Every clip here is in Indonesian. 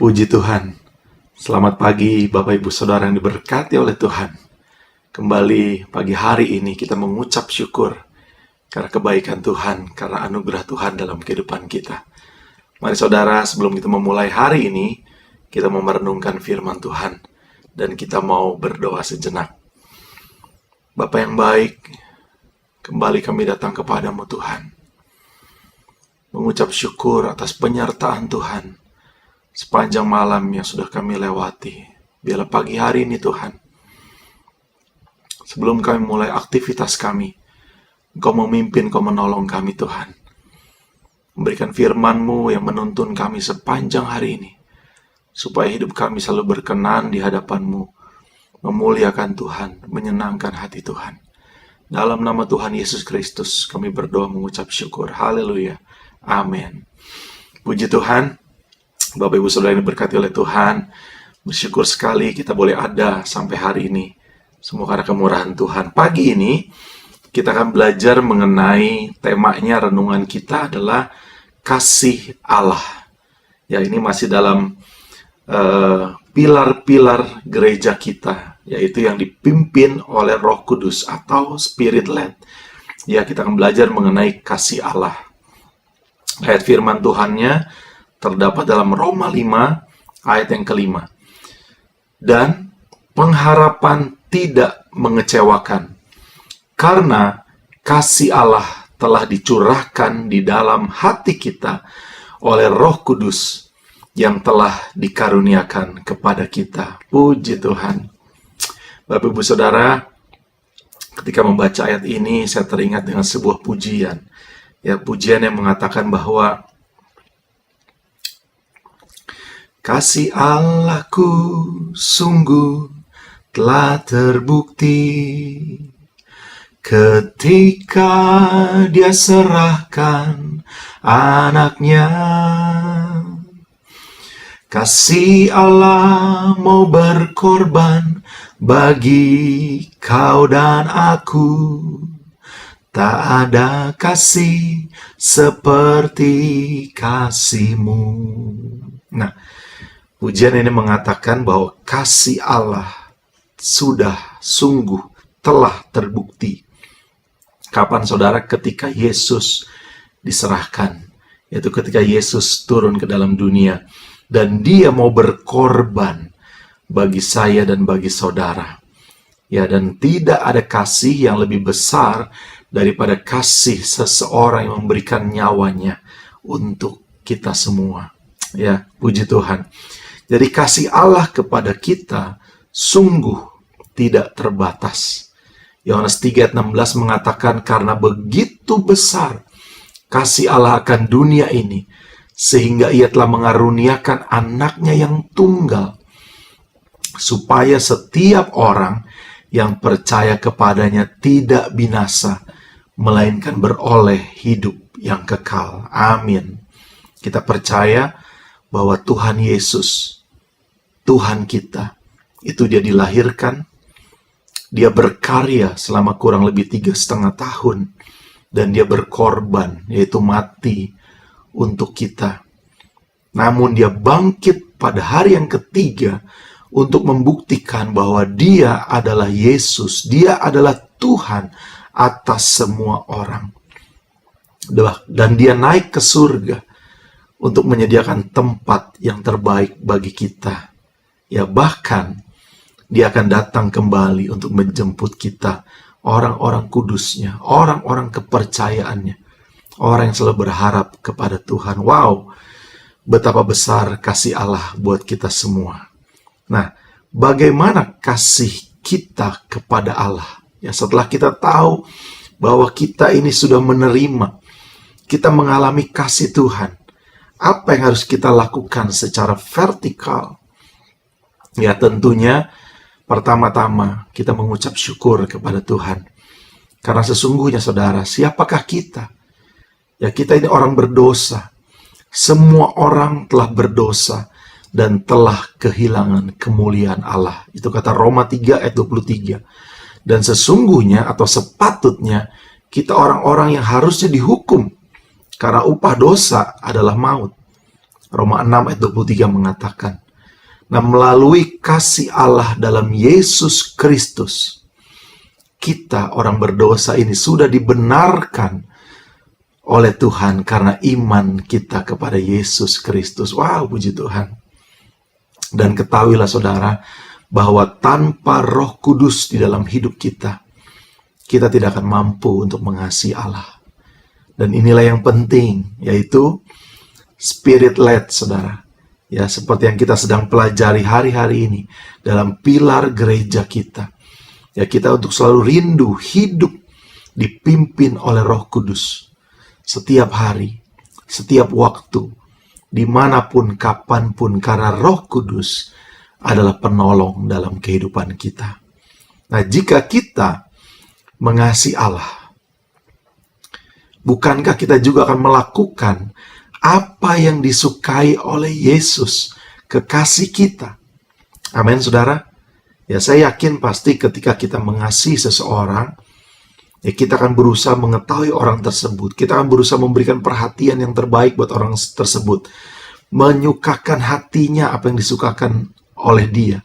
Puji Tuhan. Selamat pagi Bapak Ibu Saudara yang diberkati oleh Tuhan. Kembali pagi hari ini kita mengucap syukur karena kebaikan Tuhan, karena anugerah Tuhan dalam kehidupan kita. Mari saudara, sebelum kita memulai hari ini, kita mau merenungkan firman Tuhan dan kita mau berdoa sejenak. Bapa yang baik, kembali kami datang kepadamu Tuhan, mengucap syukur atas penyertaan Tuhan sepanjang malam yang sudah kami lewati. Biarlah pagi hari ini Tuhan, sebelum kami mulai aktivitas kami, Engkau memimpin, Engkau menolong kami Tuhan. Memberikan firman-Mu yang menuntun kami sepanjang hari ini, supaya hidup kami selalu berkenan di hadapan-Mu, memuliakan Tuhan, menyenangkan hati Tuhan. Dalam nama Tuhan Yesus Kristus kami berdoa mengucap syukur. Haleluya. Amin. Puji Tuhan. Bapak Ibu Saudara yang diberkati oleh Tuhan, bersyukur sekali kita boleh ada sampai hari ini. Semua karena kemurahan Tuhan. Pagi ini kita akan belajar mengenai temanya, renungan kita adalah kasih Allah. Ya, ini masih dalam pilar-pilar gereja kita, yaitu yang dipimpin oleh Roh Kudus atau Spirit led. Ya, kita akan belajar mengenai kasih Allah. Ayat firman Tuhannya terdapat dalam Roma 5 ayat yang kelima. Dan pengharapan tidak mengecewakan, karena kasih Allah telah dicurahkan di dalam hati kita oleh Roh Kudus yang telah dikaruniakan kepada kita. Puji Tuhan. Bapak Ibu Saudara, ketika membaca ayat ini saya teringat dengan sebuah pujian. Ya, pujian yang mengatakan bahwa kasih Allahku sungguh telah terbukti ketika Dia serahkan anaknya. Kasih Allah mau berkorban bagi kau dan aku. Tak ada kasih seperti kasih-Mu. Nah, pujian ini mengatakan bahwa kasih Allah sudah sungguh telah terbukti. Kapan saudara? Ketika Yesus diserahkan, yaitu ketika Yesus turun ke dalam dunia dan Dia mau berkorban bagi saya dan bagi saudara. Ya, dan tidak ada kasih yang lebih besar daripada kasih seseorang yang memberikan nyawanya untuk kita semua. Ya, puji Tuhan. Jadi kasih Allah kepada kita sungguh tidak terbatas. Yohanes 3 ayat 16 mengatakan, karena begitu besar kasih Allah akan dunia ini, sehingga Ia telah mengaruniakan anaknya yang tunggal, supaya setiap orang yang percaya kepadanya tidak binasa, melainkan beroleh hidup yang kekal. Amin. Kita percaya bahwa Tuhan Yesus, Tuhan kita, itu Dia dilahirkan, Dia berkarya selama kurang lebih 3,5 tahun, dan Dia berkorban, yaitu mati untuk kita. Namun Dia bangkit pada hari yang ketiga untuk membuktikan bahwa Dia adalah Yesus, Dia adalah Tuhan atas semua orang. Dan Dia naik ke surga untuk menyediakan tempat yang terbaik bagi kita. Ya, bahkan Dia akan datang kembali untuk menjemput kita, orang-orang kudusnya, orang-orang kepercayaannya, orang yang selalu berharap kepada Tuhan. Wow, betapa besar kasih Allah buat kita semua. Nah, bagaimana kasih kita kepada Allah? Ya, setelah kita tahu bahwa kita ini sudah menerima, kita mengalami kasih Tuhan, apa yang harus kita lakukan secara vertikal? Ya, tentunya pertama-tama kita mengucap syukur kepada Tuhan. Karena sesungguhnya saudara, siapakah kita? Ya, kita ini orang berdosa. Semua orang telah berdosa dan telah kehilangan kemuliaan Allah. Itu kata Roma 3 ayat 23. Dan sesungguhnya atau sepatutnya kita orang-orang yang harusnya dihukum, karena upah dosa adalah maut. Roma 6 ayat 23 mengatakan, nah melalui kasih Allah dalam Yesus Kristus, kita orang berdosa ini sudah dibenarkan oleh Tuhan karena iman kita kepada Yesus Kristus. Wow, puji Tuhan. Dan ketahuilah saudara, bahwa tanpa Roh Kudus di dalam hidup kita, kita tidak akan mampu untuk mengasihi Allah. Dan inilah yang penting, yaitu Spirit led, saudara. Ya, seperti yang kita sedang pelajari hari-hari ini dalam pilar gereja kita. Ya, kita untuk selalu rindu hidup dipimpin oleh Roh Kudus. Setiap hari, setiap waktu, dimanapun, kapanpun, karena Roh Kudus adalah penolong dalam kehidupan kita. Nah, jika kita mengasihi Allah, bukankah kita juga akan melakukan apa yang disukai oleh Yesus, kekasih kita? Amin, saudara. Ya, saya yakin pasti ketika kita mengasihi seseorang, ya, kita akan berusaha mengetahui orang tersebut. Kita akan berusaha memberikan perhatian yang terbaik buat orang tersebut. Menyukakan hatinya apa yang disukakan oleh dia.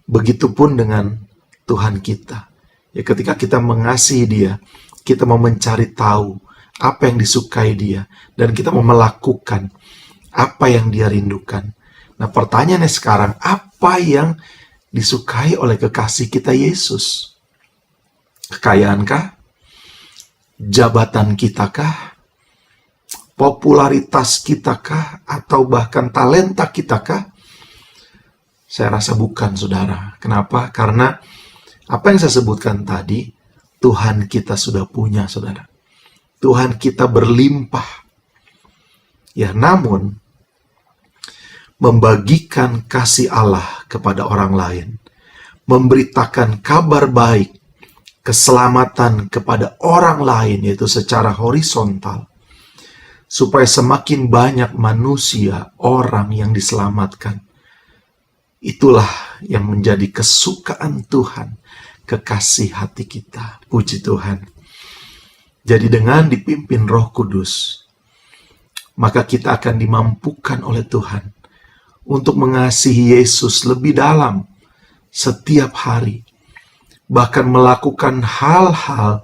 Begitupun dengan Tuhan kita. Ya, ketika kita mengasihi dia, kita mau mencari tahu apa yang disukai dia. Dan kita mau melakukan apa yang dia rindukan. Nah, pertanyaannya sekarang, apa yang disukai oleh kekasih kita Yesus? Kekayaankah? Jabatan kitakah? Popularitas kitakah? Atau bahkan talenta kitakah? Saya rasa bukan, saudara. Kenapa? Karena apa yang saya sebutkan tadi, Tuhan kita sudah punya, saudara. Tuhan kita berlimpah. Ya, namun membagikan kasih Allah kepada orang lain, memberitakan kabar baik, keselamatan kepada orang lain, yaitu secara horizontal, supaya semakin banyak manusia, orang yang diselamatkan. Itulah yang menjadi kesukaan Tuhan, kekasih hati kita. Puji Tuhan. Jadi dengan dipimpin Roh Kudus, maka kita akan dimampukan oleh Tuhan untuk mengasihi Yesus lebih dalam setiap hari. Bahkan melakukan hal-hal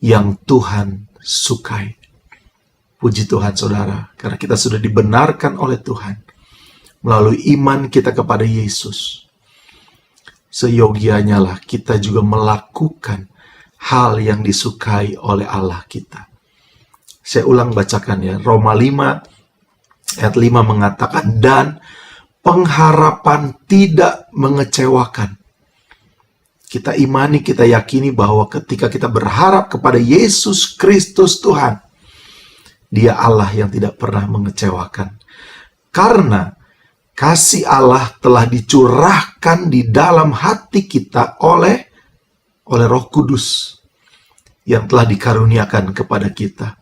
yang Tuhan sukai. Puji Tuhan, saudara, karena kita sudah dibenarkan oleh Tuhan melalui iman kita kepada Yesus. Seyogianya lah kita juga melakukan hal yang disukai oleh Allah kita. Saya ulang bacakan ya, Roma 5 ayat 5 mengatakan, dan pengharapan tidak mengecewakan. Kita imani, kita yakini bahwa ketika kita berharap kepada Yesus Kristus Tuhan, Dia Allah yang tidak pernah mengecewakan. Karena kasih Allah telah dicurahkan di dalam hati kita oleh Roh Kudus yang telah dikaruniakan kepada kita.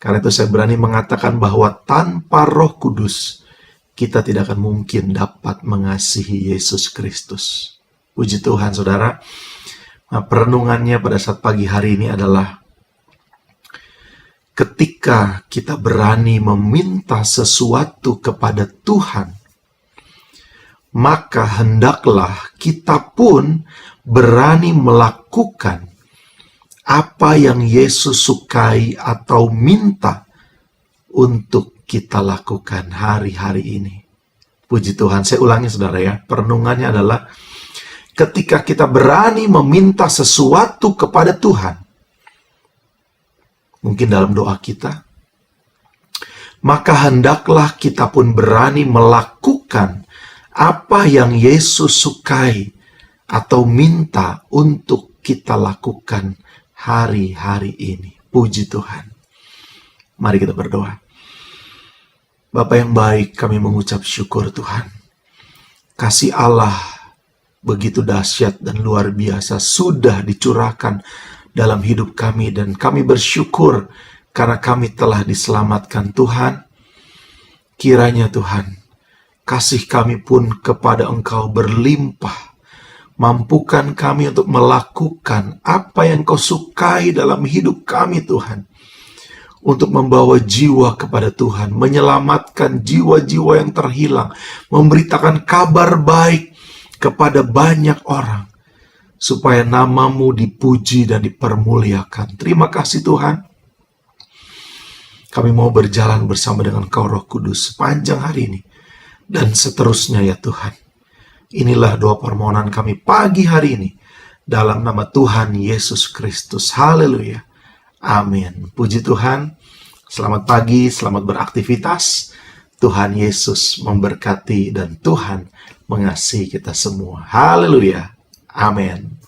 Karena itu saya berani mengatakan bahwa tanpa Roh Kudus, kita tidak akan mungkin dapat mengasihi Yesus Kristus. Puji Tuhan, saudara. Nah, perenungannya pada saat pagi hari ini adalah ketika kita berani meminta sesuatu kepada Tuhan, maka hendaklah kita pun berani melakukan apa yang Yesus sukai atau minta untuk kita lakukan hari-hari ini. Puji Tuhan. Saya ulangi, saudara ya. Perenungannya adalah ketika kita berani meminta sesuatu kepada Tuhan, mungkin dalam doa kita, maka hendaklah kita pun berani melakukan apa yang Yesus sukai atau minta untuk kita lakukan hari-hari ini. Puji Tuhan. Mari kita berdoa. Bapa yang baik, kami mengucap syukur Tuhan. Kasih Allah begitu dahsyat dan luar biasa sudah dicurahkan dalam hidup kami, dan kami bersyukur karena kami telah diselamatkan Tuhan. Kiranya Tuhan, kasih kami pun kepada Engkau berlimpah. Mampukan kami untuk melakukan apa yang Kau sukai dalam hidup kami Tuhan. untuk membawa jiwa kepada Tuhan, menyelamatkan jiwa-jiwa yang terhilang, memberitakan kabar baik kepada banyak orang, supaya namamu dipuji dan dipermuliakan. Terima kasih Tuhan. Kami mau berjalan bersama dengan Kau Roh Kudus sepanjang hari ini dan seterusnya ya Tuhan. Inilah doa permohonan kami pagi hari ini, dalam nama Tuhan Yesus Kristus. Haleluya. Amin. Puji Tuhan. Selamat pagi, selamat beraktivitas. Tuhan Yesus memberkati dan Tuhan mengasihi kita semua. Haleluya. Amin.